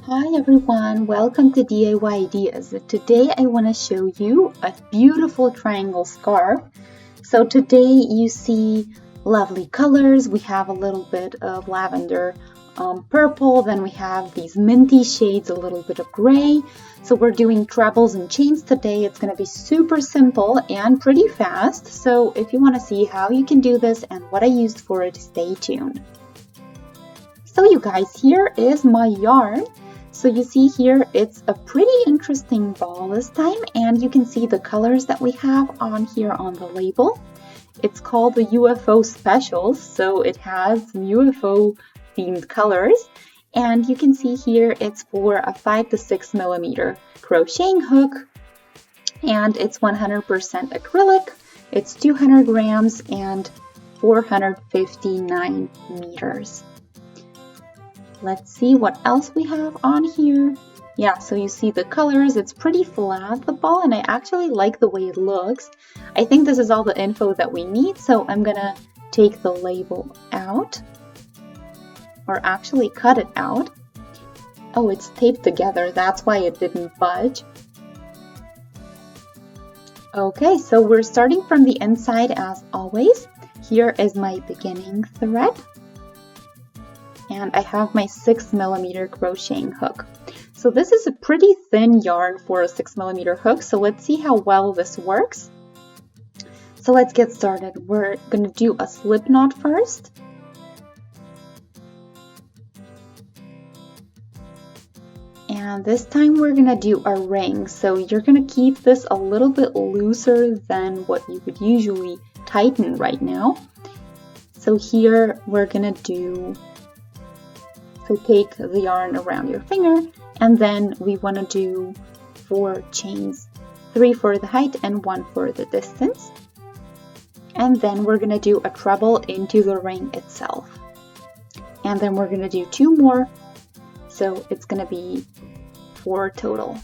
Hi everyone, welcome to DIY Ideas. Today I want to show you a beautiful triangle scarf. So today you see lovely colors. We have a little bit of lavender purple, then we have these minty shades, a little bit of gray. So we're doing trebles and chains today. It's going to be super simple and pretty fast. So if you want to see how you can do this and what I used for it, stay tuned. So you guys, here is my yarn. So you see here, it's a pretty interesting ball this time, and you can see the colors that we have on here on the label. It's called the UFO Specials, so it has UFO themed colors. And you can see here, it's for a 5 to 6 millimeter crocheting hook, and it's 100% acrylic. It's 200 grams and 459 meters. Let's see what else we have on here. Yeah, so you see the colors, it's pretty flat, the ball, and I actually like the way it looks. I think this is all the info that we need, so I'm gonna take the label out, or actually cut it out. Oh, it's taped together, that's why it didn't budge. Okay, so we're starting from the inside as always. Here is my beginning thread. And I have my 6 millimeter crocheting hook. So this is a pretty thin yarn for a 6 millimeter hook, so let's see how well this works. So let's get started. We're going to do a slip knot first. And this time we're going to do a ring. So you're going to keep this a little bit looser than what you would usually tighten right now. So here we're going to do, so take the yarn around your finger, and then we want to do 4 chains, 3 for the height and 1 for the distance. And then we're going to do a treble into the ring itself. And then we're going to do 2 more, so it's going to be 4 total.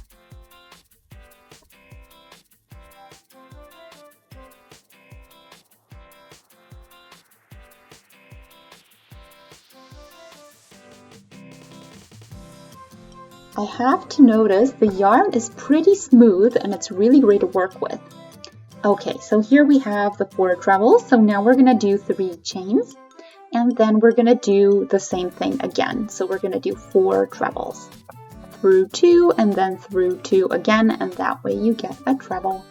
I have to notice the yarn is pretty smooth and it's really great to work with. Okay, so here we have the 4 trebles. So now we're going to do 3 chains, and then we're going to do the same thing again. So we're going to do 4 trebles through 2 and then through 2 again, and that way you get a treble.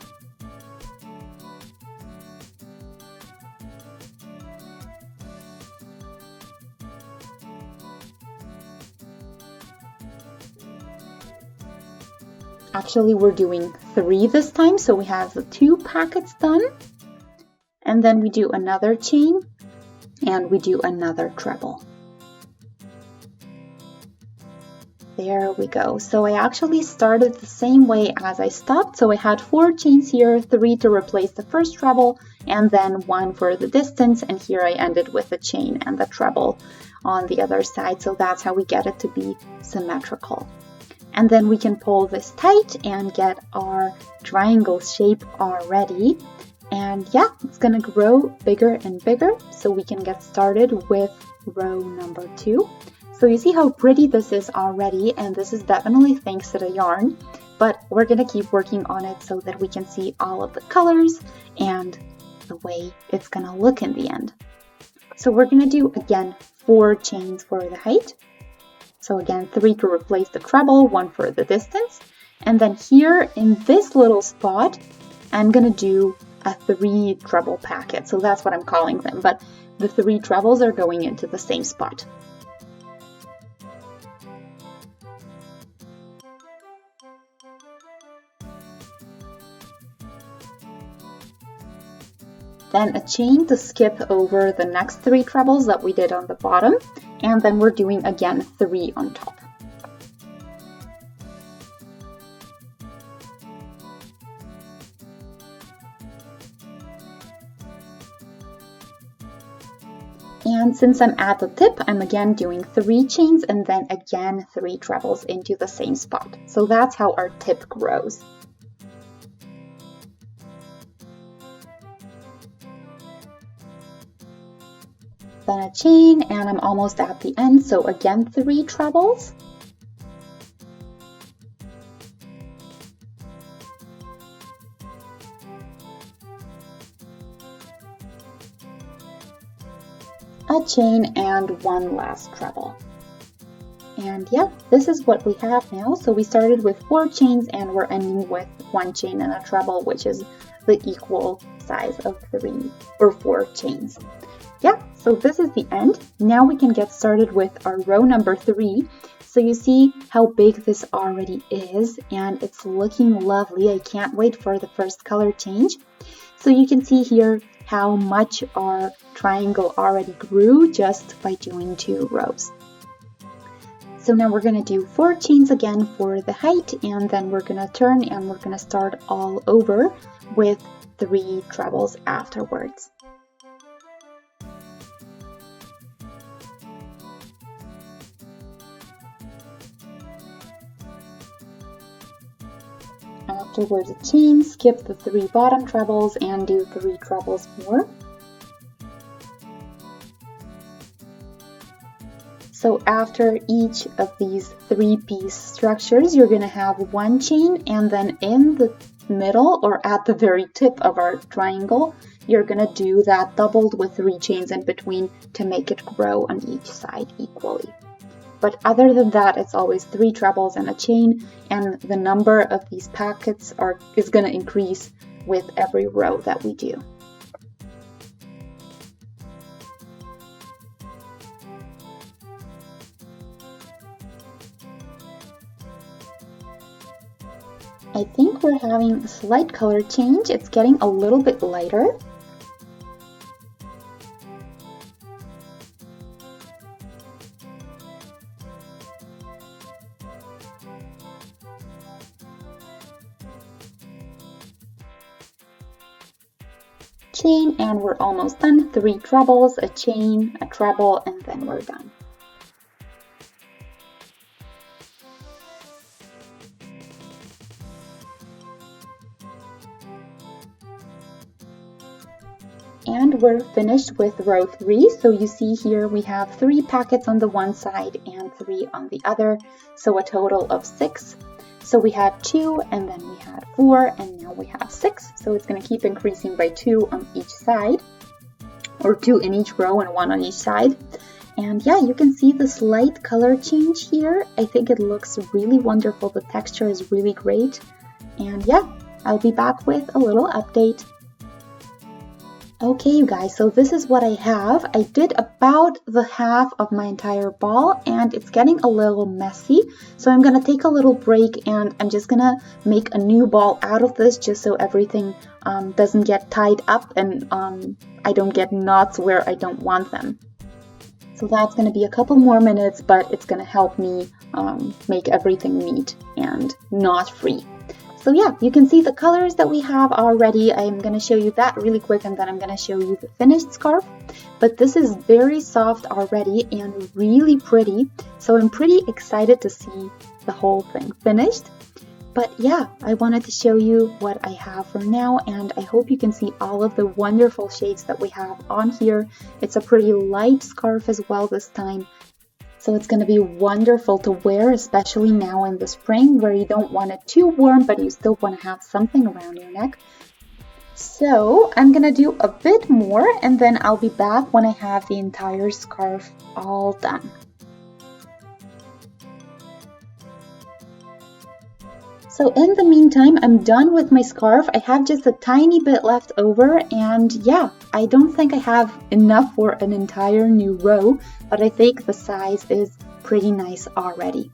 Actually, we're doing 3 this time, so we have the 2 packets done, and then we do another chain and we do another treble. There we go. So I actually started the same way as I stopped. So I had 4 chains here, 3 to replace the first treble, and then 1 for the distance, and here I ended with a chain and the treble on the other side. So that's how we get it to be symmetrical. And then we can pull this tight and get our triangle shape already. And yeah, it's gonna grow bigger and bigger, so we can get started with row number 2. So you see how pretty this is already, and this is definitely thanks to the yarn, but we're gonna keep working on it so that we can see all of the colors and the way it's gonna look in the end. So we're gonna do, again, 4 chains for the height. So again, 3 to replace the treble, 1 for the distance. And then here in this little spot, I'm gonna do a 3 treble packet. So that's what I'm calling them, but the 3 trebles are going into the same spot. Then a chain to skip over the next 3 trebles that we did on the bottom, and then we're doing again 3 on top. And since I'm at the tip, I'm again doing 3 chains and then again 3 trebles into the same spot. So that's how our tip grows. Then a chain, and I'm almost at the end, so again 3 trebles. a chain, and one last treble. And yeah, this is what we have now. So we started with 4 chains and we're ending with 1 chain and a treble, which is the equal size of 3 or 4 chains. Yeah, so this is the end. Now we can get started with our row number 3. So you see how big this already is, and it's looking lovely. I can't wait for the first color change. So you can see here how much our triangle already grew just by doing 2 rows. So now we're going to do 4 chains again for the height, and then we're going to turn and we're going to start all over with 3 trebles afterwards. Afterwards, a chain, skip the 3 bottom trebles and do 3 trebles more. So after each of these 3-piece structures, you're going to have 1 chain, and then in the middle or at the very tip of our triangle, you're going to do that doubled with 3 chains in between to make it grow on each side equally. But other than that, it's always 3 trebles and a chain, and the number of these packets is going to increase with every row that we do. I think we're having a slight color change. It's getting a little bit lighter. Chain, and we're almost done. 3 trebles, a chain, a treble, and then we're done. And we're finished with row 3. So you see here we have 3 packets on the one side and 3 on the other, so a total of 6. So we had 2, and then we had 4, and now we have 6. So it's going to keep increasing by 2 on each side, or 2 in each row and 1 on each side. And yeah, you can see the slight color change here. I think it looks really wonderful. The texture is really great. And yeah, I'll be back with a little update. Okay, you guys, so this is what I have. I did about the half of my entire ball, and it's getting a little messy. So I'm going to take a little break, and I'm just going to make a new ball out of this just so everything doesn't get tied up and I don't get knots where I don't want them. So that's going to be a couple more minutes, but it's going to help me make everything neat and knot free. So yeah, you can see the colors that we have already. I'm going to show you that really quick, and then I'm going to show you the finished scarf. But this is very soft already and really pretty. So I'm pretty excited to see the whole thing finished. But yeah, I wanted to show you what I have for now, and I hope you can see all of the wonderful shades that we have on here. It's a pretty light scarf as well this time. So it's going to be wonderful to wear, especially now in the spring where you don't want it too warm, but you still want to have something around your neck. So I'm going to do a bit more, and then I'll be back when I have the entire scarf all done. So in the meantime, I'm done with my scarf. I have just a tiny bit left over, and yeah, I don't think I have enough for an entire new row, but I think the size is pretty nice already.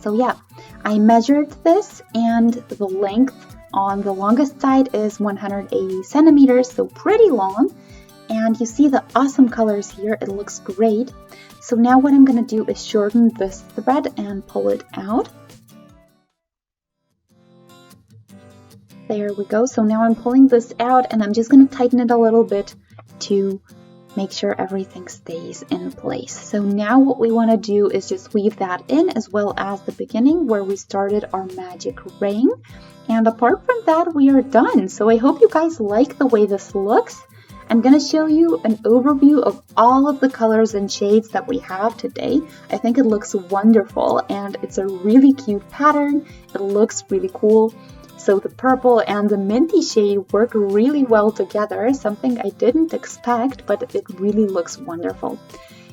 So yeah, I measured this, and the length on the longest side is 180 centimeters, so pretty long. And you see the awesome colors here. It looks great. So now what I'm going to do is shorten this thread and pull it out. There we go. So now I'm pulling this out, and I'm just going to tighten it a little bit to make sure everything stays in place. So now what we want to do is just weave that in, as well as the beginning where we started our magic ring. And apart from that, we are done. So I hope you guys like the way this looks. I'm going to show you an overview of all of the colors and shades that we have today. I think it looks wonderful, and it's a really cute pattern. It looks really cool. So the purple and the minty shade work really well together, something I didn't expect, but it really looks wonderful.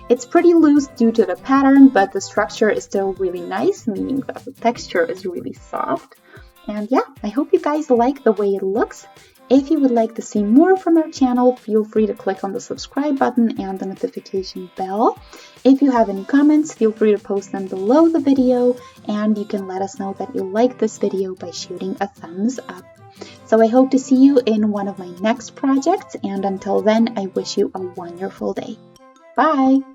It's pretty loose due to the pattern, but the structure is still really nice, meaning that the texture is really soft. And yeah, I hope you guys like the way it looks. If you would like to see more from our channel, feel free to click on the subscribe button and the notification bell. If you have any comments, feel free to post them below the video, and you can let us know that you like this video by shooting a thumbs up. So I hope to see you in one of my next projects, and until then, I wish you a wonderful day. Bye!